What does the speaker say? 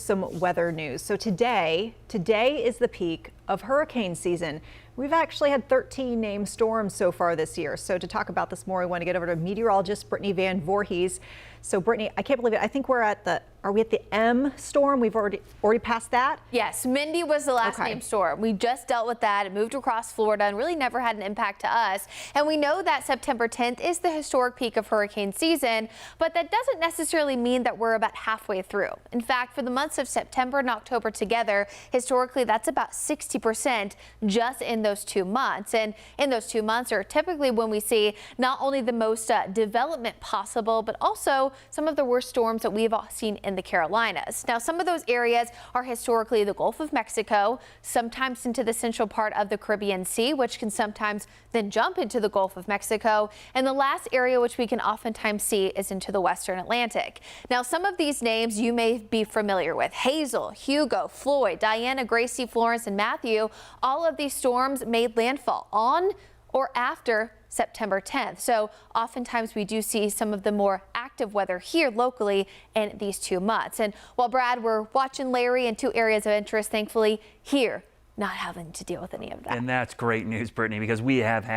Some weather news. So today is the peak of hurricane season. We've actually had 13 named storms so far this year. So to talk about this more, we want to get over to meteorologist Brittany Van Voorhees. So Brittany, I can't believe it. I think are we at the M storm? We've already passed that? Yes, Mindy was the last named storm. We just dealt with that. It moved across Florida and really never had an impact to us. And we know that September 10th is the historic peak of hurricane season, but that doesn't necessarily mean that we're about halfway through. In fact, for the months of September and October together, historically, that's about 60% just in those 2 months. And in those 2 months are typically when we see not only the most development possible, but also some of the worst storms that we've all seen in the Carolinas. Now, some of those areas are historically the Gulf of Mexico, sometimes into the central part of the Caribbean Sea, which can sometimes then jump into the Gulf of Mexico. And the last area which we can oftentimes see is into the Western Atlantic. Now, some of these names you may be familiar with: Hazel, Hugo, Floyd, Diana, Gracie, Florence, and Matthew. All of these storms made landfall on or after September 10th. So oftentimes we do see some of the more active weather here locally in these 2 months. And while Brad, we're watching Larry in 2 areas of interest, thankfully here, not having to deal with any of that. And that's great news, Brittany, because we have had